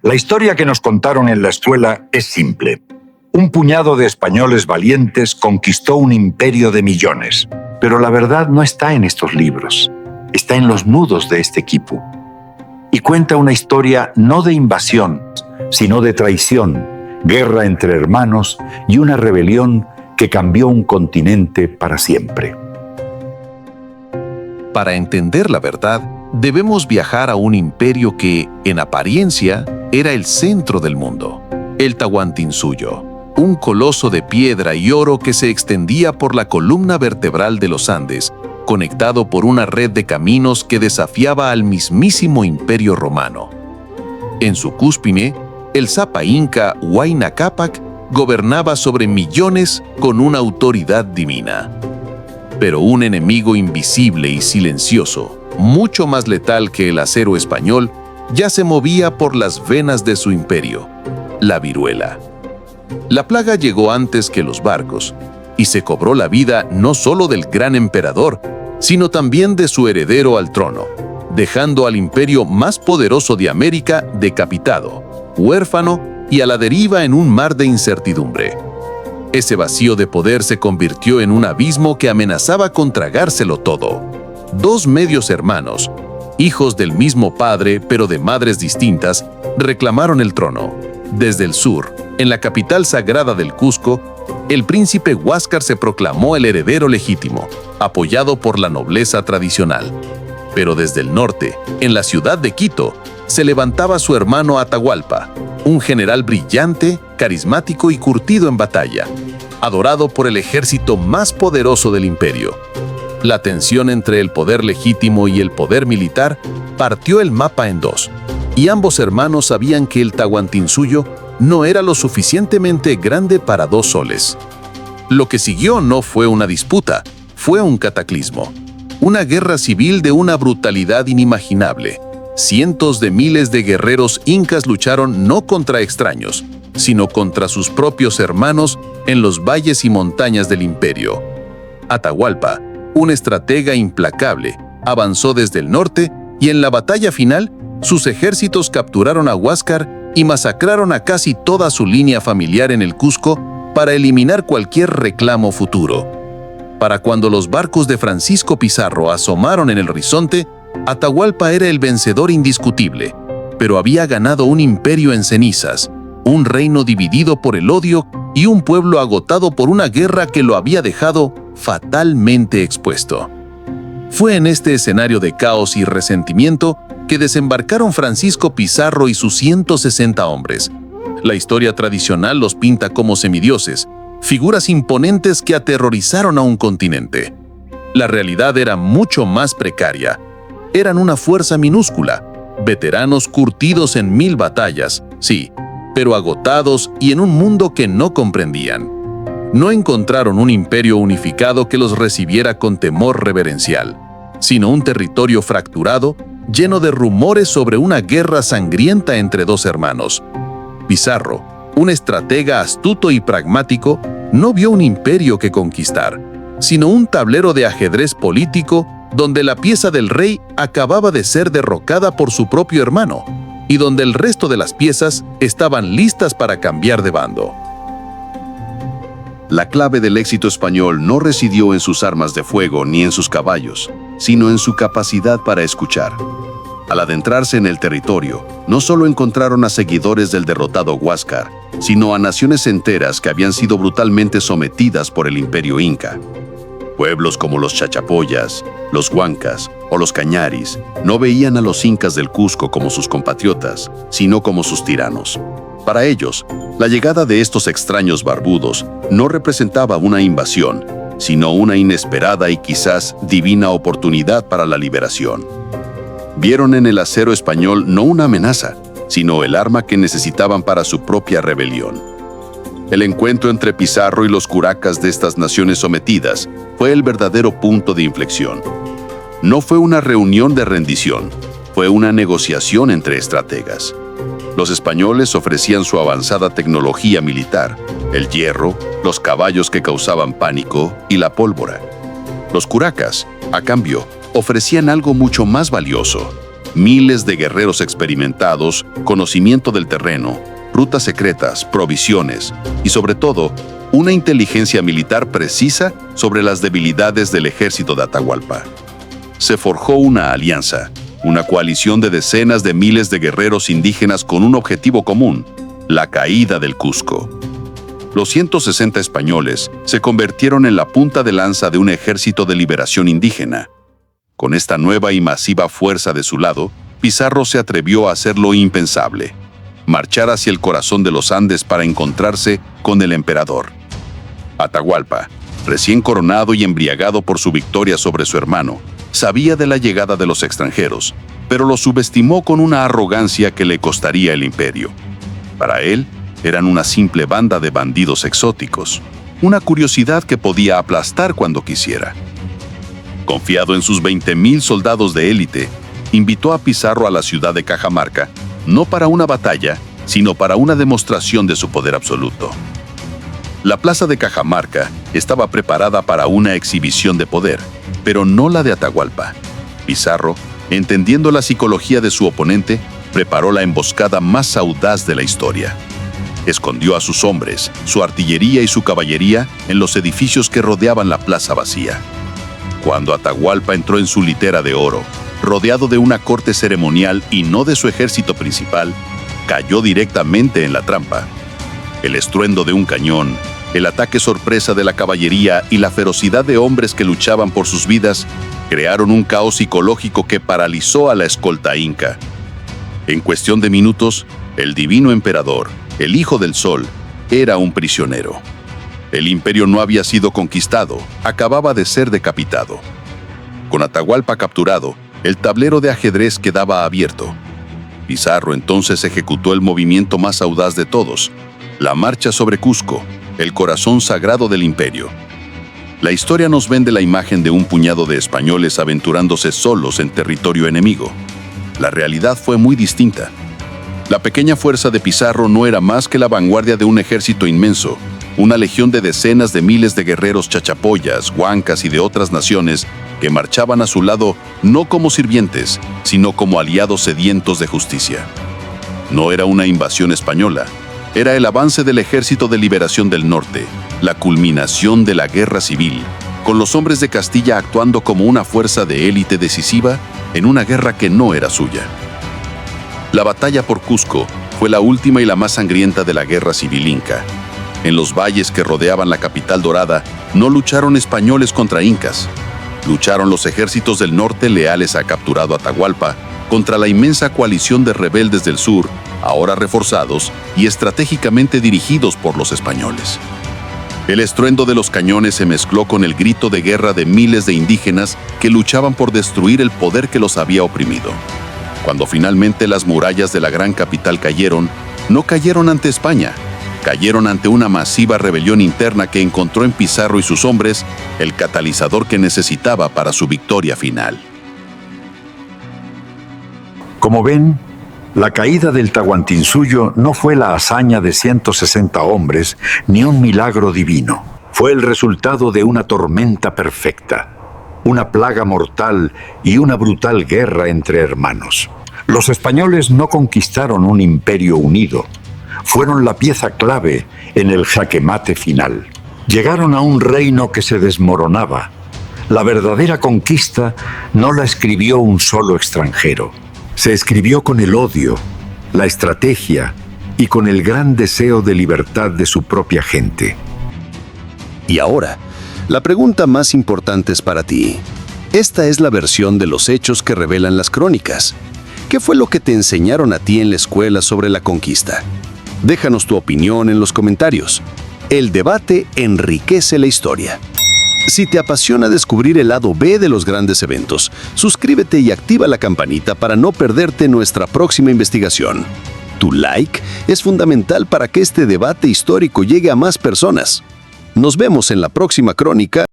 La historia que nos contaron en la escuela es simple. Un puñado de españoles valientes conquistó un imperio de millones. Pero la verdad no está en estos libros, está en los nudos de este equipo. Y cuenta una historia no de invasión, sino de traición, guerra entre hermanos y una rebelión que cambió un continente para siempre. Para entender la verdad, debemos viajar a un imperio que, en apariencia, era el centro del mundo, el Tahuantinsuyo, un coloso de piedra y oro que se extendía por la columna vertebral de los Andes, conectado por una red de caminos que desafiaba al mismísimo Imperio Romano. En su cúspide, el Zapa Inca Huayna Cápac gobernaba sobre millones con una autoridad divina. Pero un enemigo invisible y silencioso, mucho más letal que el acero español, ya se movía por las venas de su imperio: la viruela. La plaga llegó antes que los barcos, y se cobró la vida no solo del gran emperador, sino también de su heredero al trono, dejando al imperio más poderoso de América decapitado, huérfano y a la deriva en un mar de incertidumbre. Ese vacío de poder se convirtió en un abismo que amenazaba con tragárselo todo. Dos medios hermanos, hijos del mismo padre pero de madres distintas, reclamaron el trono. Desde el sur, en la capital sagrada del Cusco, el príncipe Huáscar se proclamó el heredero legítimo, apoyado por la nobleza tradicional. Pero desde el norte, en la ciudad de Quito, se levantaba su hermano Atahualpa, un general brillante, carismático y curtido en batalla, adorado por el ejército más poderoso del imperio. La tensión entre el poder legítimo y el poder militar partió el mapa en dos, y ambos hermanos sabían que el Tahuantinsuyo no era lo suficientemente grande para dos soles. Lo que siguió no fue una disputa, fue un cataclismo. Una guerra civil de una brutalidad inimaginable. Cientos de miles de guerreros incas lucharon no contra extraños, sino contra sus propios hermanos en los valles y montañas del imperio. Atahualpa, un estratega implacable, avanzó desde el norte y en la batalla final, sus ejércitos capturaron a Huáscar y masacraron a casi toda su línea familiar en el Cusco para eliminar cualquier reclamo futuro. Para cuando los barcos de Francisco Pizarro asomaron en el horizonte, Atahualpa era el vencedor indiscutible, pero había ganado un imperio en cenizas, un reino dividido por el odio y un pueblo agotado por una guerra que lo había dejado fatalmente expuesto. Fue en este escenario de caos y resentimiento que desembarcaron Francisco Pizarro y sus 160 hombres. La historia tradicional los pinta como semidioses, figuras imponentes que aterrorizaron a un continente. La realidad era mucho más precaria. Eran una fuerza minúscula, veteranos curtidos en 1000 batallas, sí, pero agotados y en un mundo que no comprendían. No encontraron un imperio unificado que los recibiera con temor reverencial, sino un territorio fracturado, lleno de rumores sobre una guerra sangrienta entre dos hermanos. Pizarro, un estratega astuto y pragmático, no vio un imperio que conquistar, sino un tablero de ajedrez político donde la pieza del rey acababa de ser derrocada por su propio hermano y donde el resto de las piezas estaban listas para cambiar de bando. La clave del éxito español no residió en sus armas de fuego ni en sus caballos, sino en su capacidad para escuchar. Al adentrarse en el territorio, no solo encontraron a seguidores del derrotado Huáscar, sino a naciones enteras que habían sido brutalmente sometidas por el imperio inca. Pueblos como los Chachapoyas, los Huancas o los Cañaris no veían a los incas del Cusco como sus compatriotas, sino como sus tiranos. Para ellos, la llegada de estos extraños barbudos no representaba una invasión, sino una inesperada y quizás divina oportunidad para la liberación. Vieron en el acero español no una amenaza, sino el arma que necesitaban para su propia rebelión. El encuentro entre Pizarro y los curacas de estas naciones sometidas fue el verdadero punto de inflexión. No fue una reunión de rendición, fue una negociación entre estrategas. Los españoles ofrecían su avanzada tecnología militar, el hierro, los caballos que causaban pánico y la pólvora. Los curacas, a cambio, ofrecían algo mucho más valioso: miles de guerreros experimentados, conocimiento del terreno, rutas secretas, provisiones y, sobre todo, una inteligencia militar precisa sobre las debilidades del ejército de Atahualpa. Se forjó una alianza, una coalición de decenas de miles de guerreros indígenas con un objetivo común: la caída del Cusco. Los 160 españoles se convirtieron en la punta de lanza de un ejército de liberación indígena. Con esta nueva y masiva fuerza de su lado, Pizarro se atrevió a hacer lo impensable: marchar hacia el corazón de los Andes para encontrarse con el emperador. Atahualpa, recién coronado y embriagado por su victoria sobre su hermano, sabía de la llegada de los extranjeros, pero lo subestimó con una arrogancia que le costaría el imperio. Para él, eran una simple banda de bandidos exóticos, una curiosidad que podía aplastar cuando quisiera. Confiado en sus 20,000 soldados de élite, invitó a Pizarro a la ciudad de Cajamarca, no para una batalla, sino para una demostración de su poder absoluto. La plaza de Cajamarca estaba preparada para una exhibición de poder, pero no la de Atahualpa. Pizarro, entendiendo la psicología de su oponente, preparó la emboscada más audaz de la historia. Escondió a sus hombres, su artillería y su caballería en los edificios que rodeaban la plaza vacía. Cuando Atahualpa entró en su litera de oro, rodeado de una corte ceremonial y no de su ejército principal, cayó directamente en la trampa. El estruendo de un cañón, el ataque sorpresa de la caballería y la ferocidad de hombres que luchaban por sus vidas crearon un caos psicológico que paralizó a la escolta inca. En cuestión de minutos, el divino emperador, el Hijo del Sol, era un prisionero. El imperio no había sido conquistado, acababa de ser decapitado. Con Atahualpa capturado, el tablero de ajedrez quedaba abierto. Pizarro entonces ejecutó el movimiento más audaz de todos: la marcha sobre Cusco, el corazón sagrado del imperio. La historia nos vende la imagen de un puñado de españoles aventurándose solos en territorio enemigo. La realidad fue muy distinta. La pequeña fuerza de Pizarro no era más que la vanguardia de un ejército inmenso, una legión de decenas de miles de guerreros chachapoyas, huancas y de otras naciones que marchaban a su lado no como sirvientes, sino como aliados sedientos de justicia. No era una invasión española, era el avance del Ejército de Liberación del Norte, la culminación de la guerra civil, con los hombres de Castilla actuando como una fuerza de élite decisiva en una guerra que no era suya. La batalla por Cusco fue la última y la más sangrienta de la guerra civil inca. En los valles que rodeaban la capital dorada, no lucharon españoles contra incas. Lucharon los ejércitos del norte leales a capturado Atahualpa contra la inmensa coalición de rebeldes del sur, ahora reforzados y estratégicamente dirigidos por los españoles. El estruendo de los cañones se mezcló con el grito de guerra de miles de indígenas que luchaban por destruir el poder que los había oprimido. Cuando finalmente las murallas de la gran capital cayeron, no cayeron ante España, cayeron ante una masiva rebelión interna que encontró en Pizarro y sus hombres el catalizador que necesitaba para su victoria final. Como ven, la caída del Tahuantinsuyo no fue la hazaña de 160 hombres ni un milagro divino. Fue el resultado de una tormenta perfecta, una plaga mortal y una brutal guerra entre hermanos. Los españoles no conquistaron un imperio unido. Fueron la pieza clave en el jaque-mate final. Llegaron a un reino que se desmoronaba. La verdadera conquista no la escribió un solo extranjero. Se escribió con el odio, la estrategia y con el gran deseo de libertad de su propia gente. Y ahora, la pregunta más importante es para ti. Esta es la versión de los hechos que revelan las crónicas. ¿Qué fue lo que te enseñaron a ti en la escuela sobre la conquista? Déjanos tu opinión en los comentarios. El debate enriquece la historia. Si te apasiona descubrir el lado B de los grandes eventos, suscríbete y activa la campanita para no perderte nuestra próxima investigación. Tu like es fundamental para que este debate histórico llegue a más personas. Nos vemos en la próxima crónica.